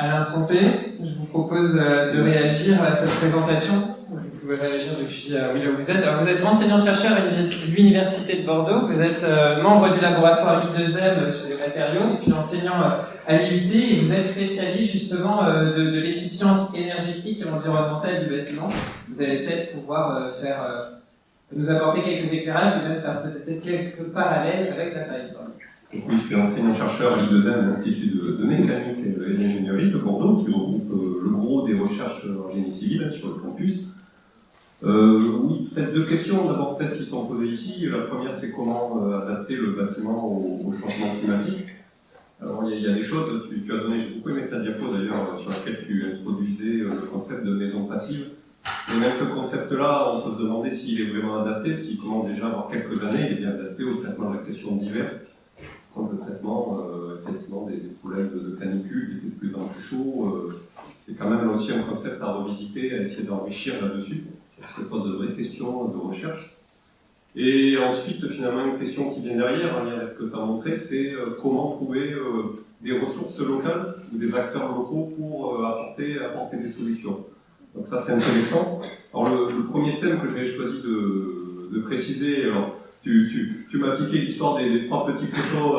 Alain Sampé. Je vous propose de réagir à cette présentation. Vous pouvez réagir depuis où vous êtes. Alors, vous êtes enseignant-chercheur à l'Université de Bordeaux. Vous êtes membre du laboratoire I2M sur les matériaux et puis enseignant à l'IUT. Et vous êtes spécialiste justement de l'efficience énergétique et environnementale du bâtiment. Vous allez peut-être pouvoir nous apporter quelques éclairages et même faire peut-être quelques parallèles avec l'appareil. Oui, je suis enseignant-chercheur à l'I2M, l'Institut de mécanique et d'ingénierie de Bordeaux, qui regroupe le gros des recherches en génie civil sur le campus. Oui, peut-être deux questions, d'abord peut-être qui sont posées ici. La première, c'est comment adapter le bâtiment au changement climatique. Alors il y a des choses, tu as donné, j'ai beaucoup aimé ta diapo d'ailleurs, sur laquelle tu introduisais le concept de maison passive. Et même ce concept-là, on peut se demander s'il est vraiment adapté, parce qu'il commence déjà à avoir quelques années, il est bien adapté au traitement de la question d'hiver. Comme le traitement effectivement des problèmes de canicule, qui étaient de plus en plus chaud, c'est quand même là aussi un concept à revisiter, à essayer d'enrichir là-dessus. Ça pose de vraies questions de recherche. Et ensuite, finalement, une question qui vient derrière, en lien avec ce que tu as montré, c'est comment trouver des ressources locales ou des acteurs locaux pour apporter des solutions. Donc ça, c'est intéressant. Alors le premier thème que j'avais choisi de préciser, alors, tu m'as piqué l'histoire des trois petits poteaux,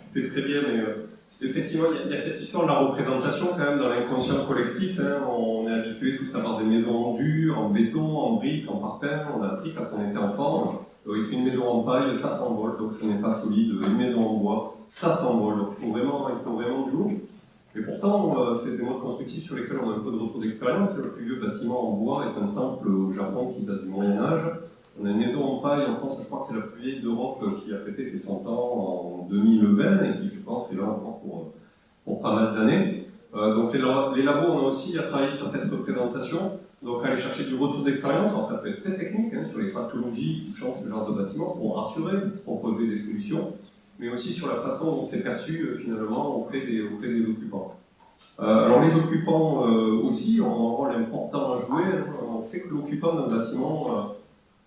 c'est très bien, mais effectivement, il y a cette histoire de la représentation quand même dans l'inconscient collectif. Hein. On est habitué tous à avoir des maisons en dur, en béton, en briques, en parpaing. On a appris quand on était enfant, une maison en paille, ça s'envole, donc ce n'est pas solide. Une maison en bois, ça s'envole. Donc il faut vraiment du lourd. Et pourtant, c'est des modes constructifs sur lesquels on a un peu de retour d'expérience. Le plus vieux bâtiment en bois est un temple au Japon qui date du Moyen-Âge. On a une maison en paille en France, je crois que c'est la plus vieille d'Europe qui a fêté ses 100 ans en 2020 et qui, je pense, est là encore pour pas mal d'années. Donc les labos, on a aussi à travailler sur cette représentation, donc aller chercher du retour d'expérience. Alors ça peut être très technique, hein, sur les pathologies touchant ce genre de bâtiment, pour rassurer, pour proposer des solutions, mais aussi sur la façon dont c'est perçu finalement auprès des occupants. Alors les occupants aussi ont un rôle important à jouer. On sait que l'occupant d'un bâtiment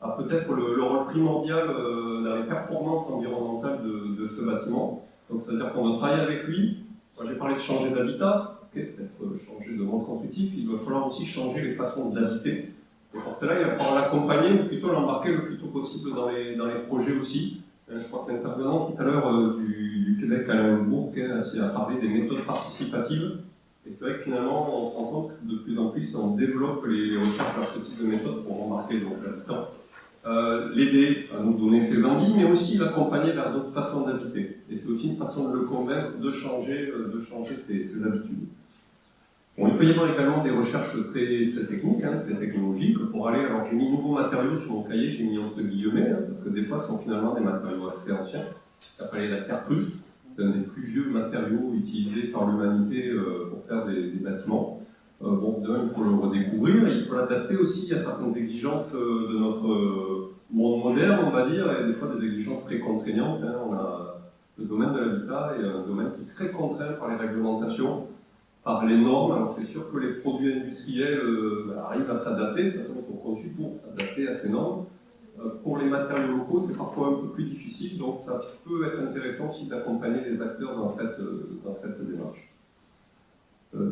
a peut-être le rôle primordial dans les performances environnementales de ce bâtiment. Donc c'est-à-dire qu'on doit travailler avec lui. Moi j'ai parlé de changer d'habitat, peut-être changer de mode constructif, il va falloir aussi changer les façons d'habiter. Et pour cela, il va falloir l'accompagner, ou plutôt l'embarquer le plus tôt possible dans les projets aussi. Je crois que l'intervenant tout à l'heure du Québec, Alain Bourque, a parlé des méthodes participatives. Et c'est vrai que finalement, on se rend compte que de plus en plus, on développe les recherches vers ce type de méthode pour embarquer l'habitant. L'aider à nous donner ses envies, mais aussi l'accompagner vers d'autres façons d'habiter. Et c'est aussi une façon de le convaincre de changer ses habitudes. Bon, il peut y avoir également des recherches très, très techniques, hein, très technologiques, pour aller, alors j'ai mis nouveaux matériaux sur mon cahier, j'ai mis entre guillemets, hein, parce que des fois ce sont finalement des matériaux assez anciens, qui s'appelle la terre crue, c'est un des plus vieux matériaux utilisés par l'humanité pour faire des bâtiments. Bon, demain, il faut le redécouvrir, et il faut l'adapter aussi à certaines exigences de notre monde moderne, on va dire, et des fois des exigences très contraignantes. Hein. On a le domaine de l'habitat est un domaine qui est très contraint par les réglementations, par les normes. Alors c'est sûr que les produits industriels arrivent à s'adapter, de toute façon ils sont conçus pour s'adapter à ces normes. Pour les matériaux locaux, c'est parfois un peu plus difficile, donc ça peut être intéressant aussi d'accompagner les acteurs dans cette démarche.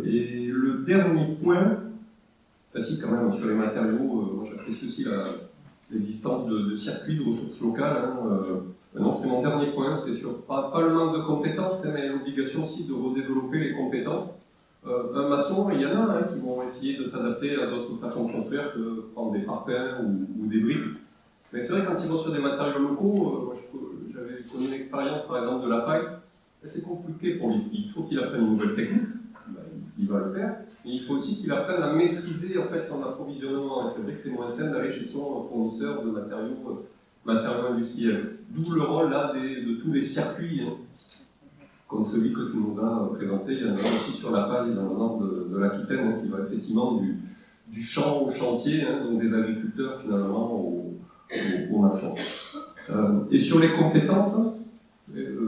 Et le dernier point, facile quand même sur les matériaux, moi j'apprécie aussi l'existence de circuits de ressources locales. Non, c'était mon dernier point, c'était sur pas le manque de compétences, mais l'obligation aussi de redévelopper les compétences. Un maçon, il y en a qui vont essayer de s'adapter à d'autres façons de construire que prendre des parpaings ou des briques. Mais c'est vrai quand ils vont sur des matériaux locaux, j'avais connu une expérience par exemple de la paille, c'est compliqué pour lui. Il faut qu'il apprenne une nouvelle technique. Il va le faire, mais il faut aussi qu'il apprenne à maîtriser en fait son approvisionnement. Et c'est vrai que c'est moins simple d'aller chez son fournisseur de matériaux industriels. D'où le rôle là de tous les circuits, hein, comme celui que tu nous as présenté. Il y en a aussi sur la paille dans le nord de l'Aquitaine, hein, qui va effectivement du champ au chantier, hein, donc des agriculteurs finalement aux maçons. Et sur les compétences,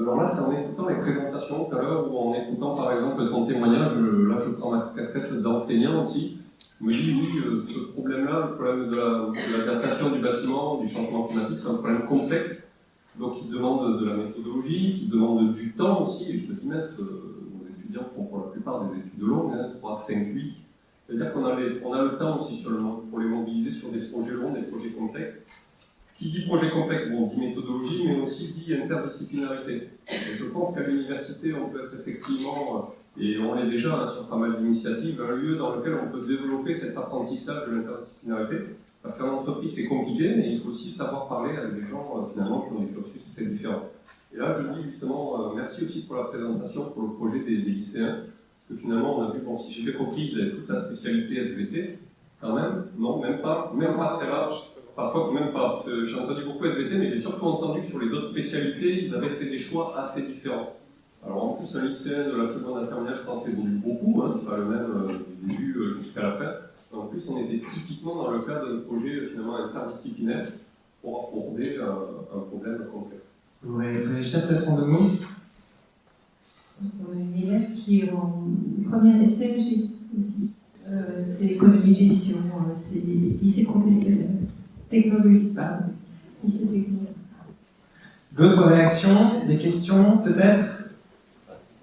alors là, c'est en écoutant les présentations tout à l'heure, ou en écoutant par exemple ton témoignage, là je prends ma casquette d'enseignant aussi, je me dis oui, ce problème-là, le problème de l'adaptation du bâtiment, du changement climatique, c'est un problème complexe, donc qui demande de la méthodologie, qui demande du temps aussi, et je me dis, mince, étudiants font pour la plupart des études longues, 3, 5, 8. C'est-à-dire qu'on a le temps aussi seulement pour les mobiliser sur des projets longs, des projets complexes. Qui dit projet complexe, bon, dit méthodologie, mais aussi dit interdisciplinarité. Et je pense qu'à l'université, on peut être effectivement, et on l'est déjà sur pas mal d'initiatives, un lieu dans lequel on peut développer cet apprentissage de l'interdisciplinarité. Parce qu'en entreprise, c'est compliqué, mais il faut aussi savoir parler avec des gens finalement qui ont des cursus très différents. Et là, je dis justement, merci aussi pour la présentation, pour le projet des lycéens. Parce que finalement, on a vu, bon, si j'ai bien compris, vous avez toute la spécialité SVT. Quand même, non, même pas très large. Par contre, même pas. J'ai entendu beaucoup SVT, mais j'ai surtout entendu que sur les autres spécialités, ils avaient fait des choix assez différents. Alors en plus, un lycéen de la seconde à terminale, je pense, évolue beaucoup, hein, c'est pas le même du début jusqu'à la fin. En plus, on était typiquement dans le cadre d'un projet finalement interdisciplinaire pour aborder un problème complexe. Vous voulez réagir peut-être en 2 mots? On a une élève qui est en première STMG aussi. C'est économie de gestion, c'est lycée professionnel. Technologie, pardon. Lycée technologique. D'autres réactions? Des questions peut-être?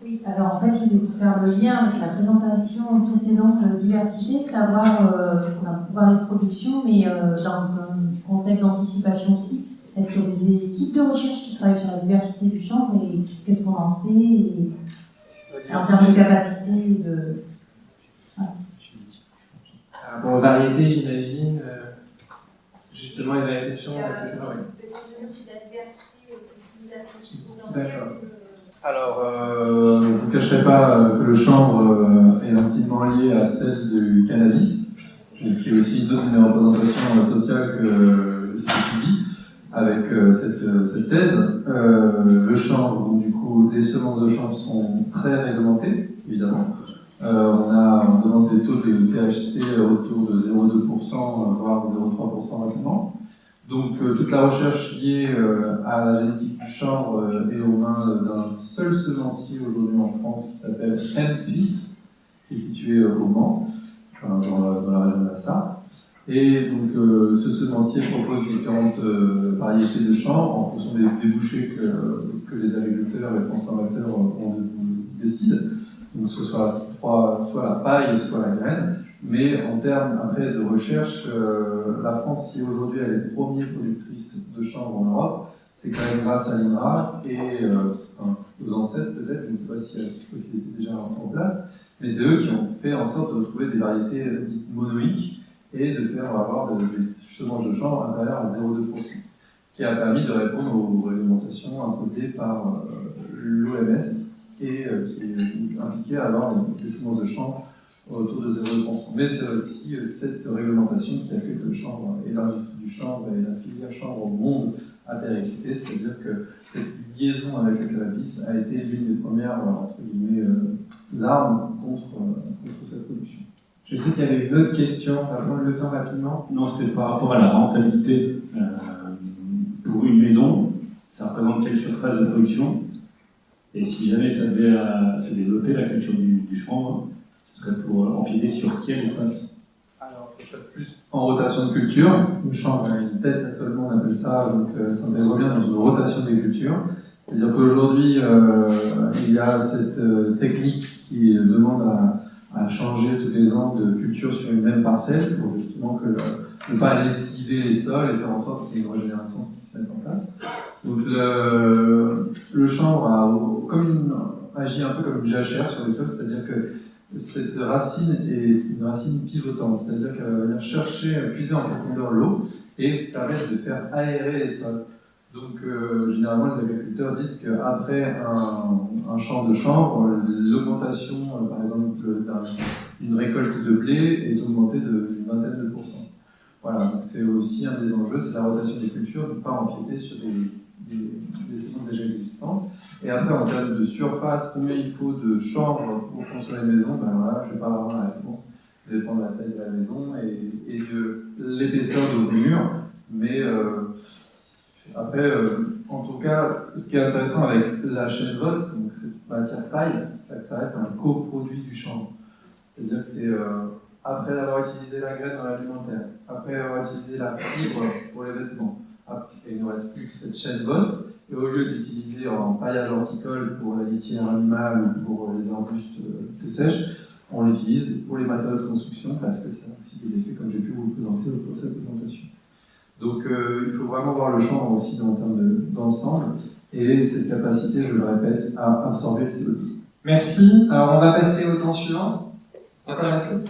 Oui, alors en fait, c'était pour faire le lien avec la présentation précédente diversité, savoir qu'on a pouvoir de production, mais dans un concept d'anticipation aussi. Est-ce qu'il y a des équipes de recherche qui travaillent sur la diversité du genre et qu'est-ce qu'on en sait et, en termes de capacité de... Par rapport aux variétés, j'imagine, justement les variétés de genre, etc. D'accord. Alors, je ne vous cacherai pas que le chanvre est intimement lié à celle du cannabis, ce qui est aussi une autre des représentations sociales que j'étudie avec cette thèse. Le chanvre, donc du coup, les semences de chanvre sont très réglementées, évidemment. On demande des taux de THC autour de 0,2%, voire 0,3% récemment. Donc toute la recherche liée à la génétique du chanvre est aux mains d'un seul semencier aujourd'hui en France qui s'appelle Hempit, qui est situé au Mans, dans la région de la Sarthe. Et donc ce semencier propose différentes variétés de chanvre en fonction des débouchés que les agriculteurs et les transformateurs décident. Donc ce soit la paille, soit la graine. Mais en termes après de recherche, la France, si aujourd'hui elle est première productrice de chanvre en Europe, c'est quand même grâce à l'INRA et aux ancêtres peut-être, je ne sais pas si ils étaient déjà en place, mais c'est eux qui ont fait en sorte de trouver des variétés dites monoïques et de faire avoir des semences de chanvre inférieures à 0,2%. Ce qui a permis de répondre aux réglementations imposées par l'OMS et qui est impliqué à avoir des semences de chanvre autour de 0,2%. Mais c'est aussi cette réglementation qui a fait que le chanvre et l'industrie du chanvre et la filière chanvre au monde a périclité, c'est-à-dire que cette liaison avec le cannabis a été l'une des premières, entre guillemets, armes contre cette production. Je sais qu'il y avait une autre question, on va prendre le temps rapidement. Non, c'était par rapport à la rentabilité. Pour une maison, ça représente quelle surface de production? Et si jamais ça devait se développer, la culture du chanvre, ce serait pour empiéter sur quel espace? Alors, ce serait plus en rotation de culture. Le chanvre a une tête seulement, on appelle ça, donc ça s'intègre bien dans une rotation des cultures. C'est-à-dire qu'aujourd'hui, il y a cette technique qui demande à changer tous les ans de culture sur une même parcelle pour justement ne pas lessiver les sols et faire en sorte qu'il y ait une régénérescence qui se mette en place. Donc le chanvre agit un peu comme une jachère sur les sols, c'est-à-dire que cette racine est une racine pivotante, c'est-à-dire qu'elle va venir chercher, puiser en profondeur l'eau et permettre de faire aérer les sols. Donc généralement les agriculteurs disent qu'après un champ de chanvre, l'augmentation par exemple d'une récolte de blé est augmentée d'une vingtaine de pourcents. Voilà, donc c'est aussi un des enjeux, c'est la rotation des cultures, de ne pas empiéter sur des semences déjà existantes. Et après, en termes de surface, combien il faut de chanvre pour construire une maison, ben voilà, je ne vais pas avoir la réponse. Ça dépend de la taille de la maison et de l'épaisseur de vos murs. Mais après, en tout cas, ce qui est intéressant avec la chaîne VOT, donc cette matière paille, c'est que ça reste un coproduit du chanvre. C'est-à-dire que c'est après avoir utilisé la graine dans l'alimentaire, après avoir utilisé la fibre pour les vêtements, et il ne reste plus que cette chaîne VOT, Et au lieu de l'utiliser en paillage horticole pour la litière animale ou pour les arbustes, que sais-je, on l'utilise pour les matériaux de construction parce que ça a aussi des effets comme j'ai pu vous le présenter au cours de cette présentation. Donc il faut vraiment voir le chanvre aussi en termes d'ensemble et cette capacité, je le répète, à absorber le CO2. Merci. Alors on va passer au temps suivant. Merci.